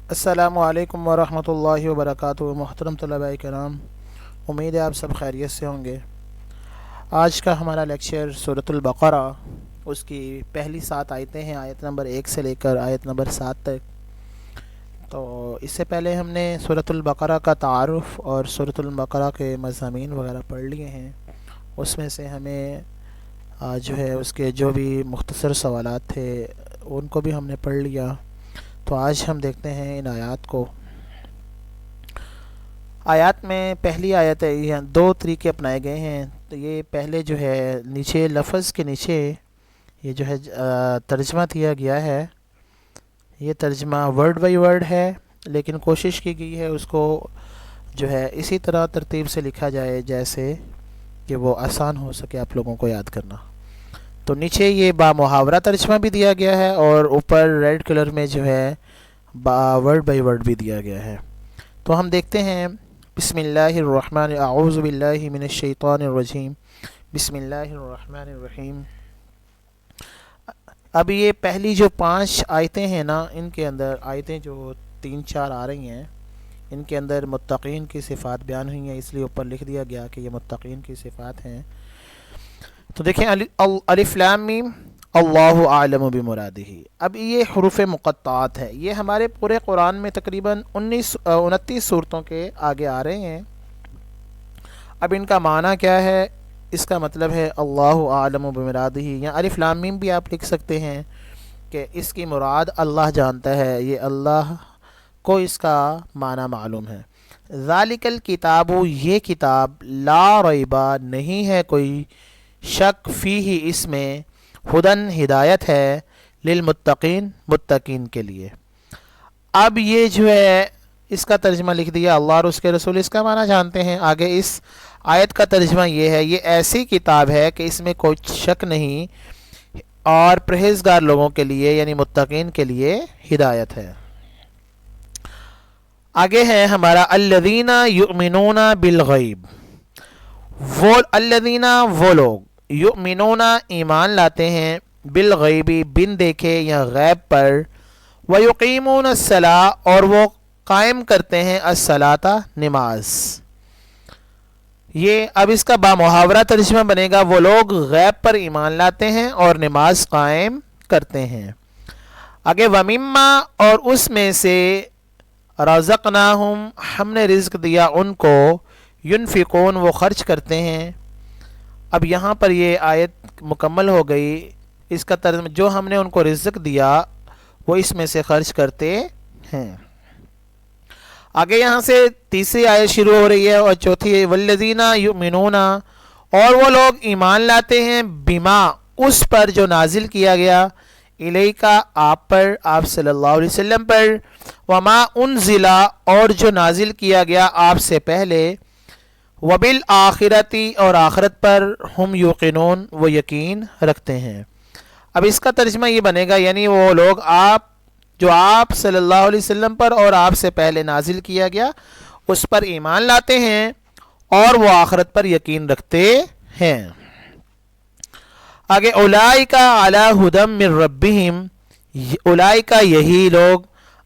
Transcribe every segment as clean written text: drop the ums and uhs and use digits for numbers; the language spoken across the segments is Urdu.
السلام علیکم ورحمۃ اللہ وبرکاتہ۔ محترم طلباء کرام، امید ہے آپ سب خیریت سے ہوں گے۔ آج کا ہمارا لیکچر سورۃ البقرہ، اس کی پہلی 7 آیتیں ہیں، آیت نمبر 1 سے لے کر آیت نمبر 7 تک۔ تو اس سے پہلے ہم نے سورۃ البقرہ کا تعارف اور سورۃ البقرہ کے مضامین وغیرہ پڑھ لیے ہیں۔ اس میں سے ہمیں جو ہے اس کے جو بھی مختصر سوالات تھے ان کو بھی ہم نے پڑھ لیا۔ تو آج ہم دیکھتے ہیں ان آیات کو۔ آیات میں پہلی آیت ہے، یہ 2 طریقے اپنائے گئے ہیں۔ تو یہ پہلے جو ہے نیچے لفظ کے نیچے یہ جو ہے ترجمہ دیا گیا ہے، یہ ترجمہ ورڈ بائی ورڈ ہے، لیکن کوشش کی گئی ہے اس کو جو ہے اسی طرح ترتیب سے لکھا جائے جیسے کہ وہ آسان ہو سکے آپ لوگوں کو یاد کرنا۔ تو نیچے یہ با محاورہ ترجمہ بھی دیا گیا ہے اور اوپر ریڈ کلر میں جو ہے ورڈ بائی ورڈ بھی دیا گیا ہے۔ تو ہم دیکھتے ہیں، بسم اللہ الرحمن، اعوذ باللہ من الشیطان الرجیم، بسم اللہ الرحمن الرحیم۔ اب یہ پہلی جو 5 آیتیں ہیں نا، ان کے اندر آیتیں جو 3-4 آ رہی ہیں، ان کے اندر متقین کی صفات بیان ہوئی ہیں، اس لیے اوپر لکھ دیا گیا کہ یہ متقین کی صفات ہیں۔ تو دیکھیں، الف لام میم، اللہ اعلم بمرادہ۔ اب یہ حروف مقطعات ہے، یہ ہمارے پورے قرآن میں تقریباً 29 صورتوں کے آگے آ رہے ہیں۔ اب ان کا معنی کیا ہے؟ اس کا مطلب ہے اللہ اعلم بمرادہ، یا الف لام میم بھی آپ لکھ سکتے ہیں کہ اس کی مراد اللہ جانتا ہے، یہ اللہ کو اس کا معنی معلوم ہے۔ ذالک الکتاب، یہ کتاب، لا ریبہ، نہیں ہے کوئی شک، فیہ، اس میں، ہدن، ہدایت ہے، للمتقین، متقین کے لیے۔ اب یہ جو ہے اس کا ترجمہ لکھ دیا، اللہ اور اس کے رسول اس کا معنی جانتے ہیں۔ آگے اس آیت کا ترجمہ یہ ہے، یہ ایسی کتاب ہے کہ اس میں کوئی شک نہیں اور پرہیزگار لوگوں کے لیے یعنی متقین کے لیے ہدایت ہے۔ آگے ہے ہمارا الذین یؤمنون بالغیب، وہ الذین، وہ لوگ، یؤمنون، ایمان لاتے ہیں، بالغیبی، بن دیکھے یا غیب پر، ویقیمون الصلاۃ، اور وہ قائم کرتے ہیں الصلاۃ، نماز۔ یہ اب اس کا بامحاورہ ترجمہ بنے گا، وہ لوگ غیب پر ایمان لاتے ہیں اور نماز قائم کرتے ہیں۔ آگے ومما، اور اس میں سے، رزقناہم، ہم نے رزق دیا ان کو، ینفقون، وہ خرچ کرتے ہیں۔ اب یہاں پر یہ آیت مکمل ہو گئی۔ اس کا ترجمہ، جو ہم نے ان کو رزق دیا وہ اس میں سے خرچ کرتے ہیں۔ آگے یہاں سے تیسری آیت شروع ہو رہی ہے اور چوتھی، والذین یؤمنون، اور وہ لوگ ایمان لاتے ہیں، بما، اس پر جو نازل کیا گیا، الیکا، آپ پر، آپ صلی اللہ علیہ وسلم پر، وما انزل، اور جو نازل کیا گیا آپ سے پہلے، وبالآخرتی، اور آخرت پر، ہم یوقنون، وہ یقین رکھتے ہیں۔ اب اس کا ترجمہ یہ بنے گا، یعنی وہ لوگ جو آپ صلی اللہ علیہ وسلم پر اور آپ سے پہلے نازل کیا گیا اس پر ایمان لاتے ہیں اور وہ آخرت پر یقین رکھتے ہیں۔ آگے اولئک علی ھدی من ربہم، اولئک، یہی لوگ،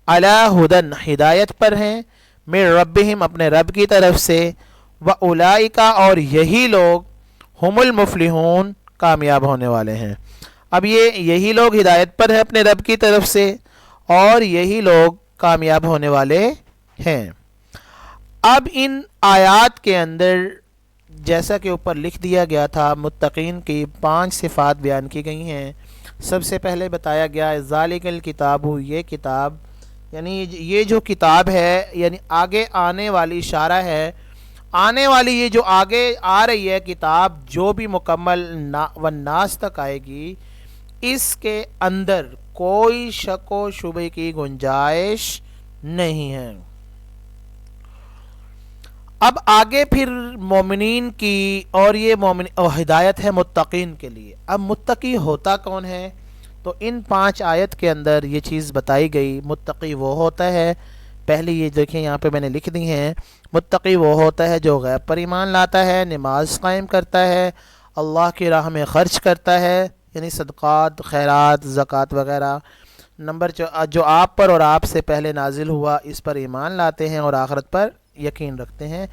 علی ھدی، ہدایت پر ہیں، من ربہم، اپنے رب کی طرف سے، واولئک، اور یہی لوگ، ہم المفلحون، کامیاب ہونے والے ہیں۔ اب یہی لوگ ہدایت پر ہیں اپنے رب کی طرف سے اور یہی لوگ کامیاب ہونے والے ہیں۔ اب ان آیات کے اندر جیسا کہ اوپر لکھ دیا گیا تھا، متقین کی 5 صفات بیان کی گئی ہیں۔ سب سے پہلے بتایا گیا ذالک الکتاب، یہ کتاب، یعنی یہ جو کتاب ہے، یعنی آگے آنے والی اشارہ ہے، آنے والی یہ جو آگے آ رہی ہے کتاب، جو بھی مکمل والناس تک آئے گی، اس کے اندر کوئی شک و شبہ کی گنجائش نہیں ہے۔ اب آگے پھر مومنین کی، اور یہ ہدایت ہے متقین کے لیے۔ اب متقی ہوتا کون ہے؟ تو ان 5 آیت کے اندر یہ چیز بتائی گئی، متقی وہ ہوتا ہے، پہلے یہ دیکھیں یہاں پہ میں نے لکھ دی ہیں، متقی وہ ہوتا ہے جو غیب پر ایمان لاتا ہے، نماز قائم کرتا ہے، اللہ کی راہ میں خرچ کرتا ہے، یعنی صدقات، خیرات، زکوٰۃ وغیرہ، نمبر جو آپ پر اور آپ سے پہلے نازل ہوا اس پر ایمان لاتے ہیں اور آخرت پر یقین رکھتے ہیں.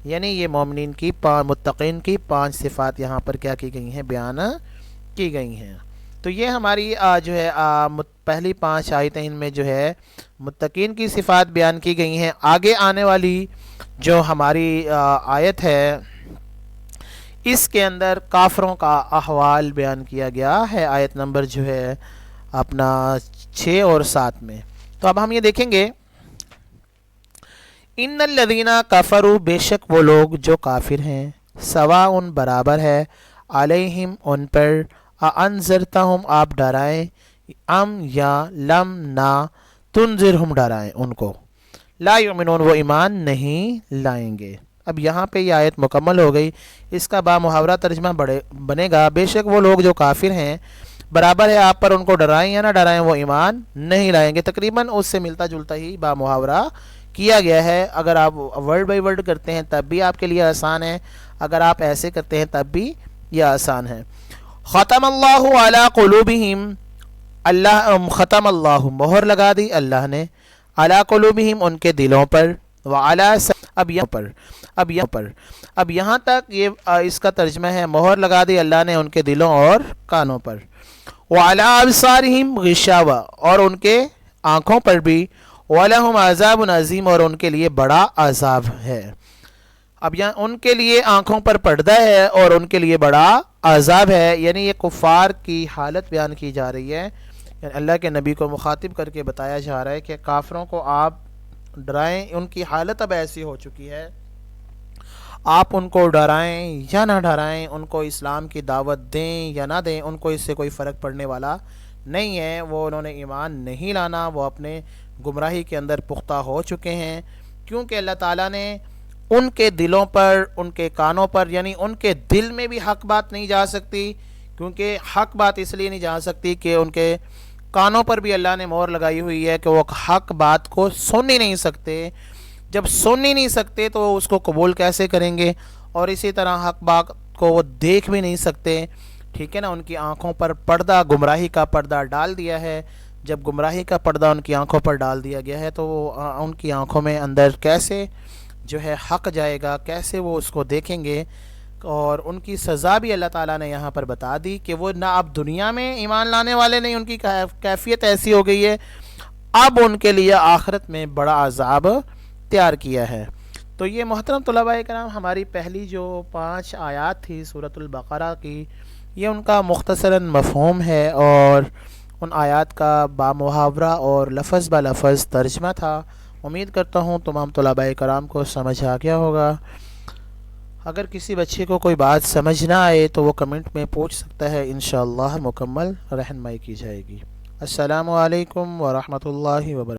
یعنی یہ مومنین کی متقین کی 5 صفات یہاں پر کیا کی گئی ہیں, بیان کی گئی ہیں. تو یہ ہماری جو ہے پہلی 5 آیتیں ان میں جو ہے متقین کی صفات بیان کی گئی ہیں. آگے آنے والی جو ہماری آیت ہے اس کے اندر کافروں کا احوال بیان کیا گیا ہے, آیت نمبر جو ہے اپنا 6 اور 7 میں. تو اب ہم یہ دیکھیں گے, ان الذین کفروا, بے شک وہ لوگ جو کافر ہیں, سواء برابر ہے, علیہم ان پر, انذرتہم آپ ڈرائیں, ام یا لم نہ تنذرہم ڈرائیں ان کو, لا یؤمنون وہ ایمان نہیں لائیں گے. اب یہاں پہ یہ آیت مکمل ہو گئی. اس کا با محاورہ ترجمہ بنے گا, بے شک وہ لوگ جو کافر ہیں برابر ہے آپ پر ان کو ڈرائیں یا نہ ڈرائیں وہ ایمان نہیں لائیں گے. تقریباً اس سے ملتا جلتا ہی با محاورہ کیا گیا ہے. اگر آپ ورڈ بائی ورڈ کرتے ہیں تب بھی آپ کے لیے آسان ہے, اگر آپ ایسے کرتے ہیں تب بھی یہ آسان ہے. ختم اللہ علی قلوبہم, ختم اللہ مہر لگا دی اللہ نے, علی قلوبہم ان کے دلوں پر, وعلی اب یہاں تک یہ اس کا ترجمہ ہے مہر لگا دی اللہ نے ان کے دلوں اور کانوں پر, وعلی ابصارہم غشاوہ اور ان کے آنکھوں پر بھی, وَلَهُمْ عَذَابٌ عَظِيمٌ اور ان کے لیے بڑا عذاب ہے. اب یہاں ان کے لیے آنکھوں پر پردہ ہے اور ان کے لیے بڑا عذاب ہے. یعنی یہ کفار کی حالت بیان کی جا رہی ہے, یعنی اللہ کے نبی کو مخاطب کر کے بتایا جا رہا ہے کہ کافروں کو آپ ڈرائیں, ان کی حالت اب ایسی ہو چکی ہے, آپ ان کو ڈرائیں یا نہ ڈرائیں, ان کو اسلام کی دعوت دیں یا نہ دیں, ان کو اس سے کوئی فرق پڑنے والا نہیں ہے. وہ انہوں نے ایمان نہیں لانا, وہ اپنے گمراہی کے اندر پختہ ہو چکے ہیں, کیونکہ اللہ تعالیٰ نے ان کے دلوں پر, ان کے کانوں پر, یعنی ان کے دل میں بھی حق بات نہیں جا سکتی, کیونکہ حق بات اس لیے نہیں جا سکتی کہ ان کے کانوں پر بھی اللہ نے مہر لگائی ہوئی ہے کہ وہ حق بات کو سن ہی نہیں سکتے. جب سن ہی نہیں سکتے تو اس کو قبول کیسے کریں گے, اور اسی طرح حق بات کو وہ دیکھ بھی نہیں سکتے. ٹھیک ہے نا, ان کی آنکھوں پر پردہ, گمراہی کا پردہ ڈال دیا ہے. جب گمراہی کا پردہ ان کی آنکھوں پر ڈال دیا گیا ہے تو ان کی آنکھوں میں اندر کیسے جو ہے حق جائے گا, کیسے وہ اس کو دیکھیں گے. اور ان کی سزا بھی اللہ تعالیٰ نے یہاں پر بتا دی کہ وہ نہ اب دنیا میں ایمان لانے والے نہیں, ان کی کیفیت ایسی ہو گئی ہے, اب ان کے لیے آخرت میں بڑا عذاب تیار کیا ہے. تو یہ محترم طلباء کرام ہماری پہلی جو 5 آیات تھی سورۃ البقرہ کی, یہ ان کا مختصراً مفہوم ہے اور ان آیات کا بامحاورہ اور لفظ با لفظ ترجمہ تھا. امید کرتا ہوں تمام طلباء کرام کو سمجھ آ گیا ہوگا. اگر کسی بچے کو کوئی بات سمجھ نہ آئے تو وہ کمنٹ میں پوچھ سکتا ہے, انشاءاللہ مکمل رہنمائی کی جائے گی. السلام علیکم ورحمۃ اللہ وبرکاتہ.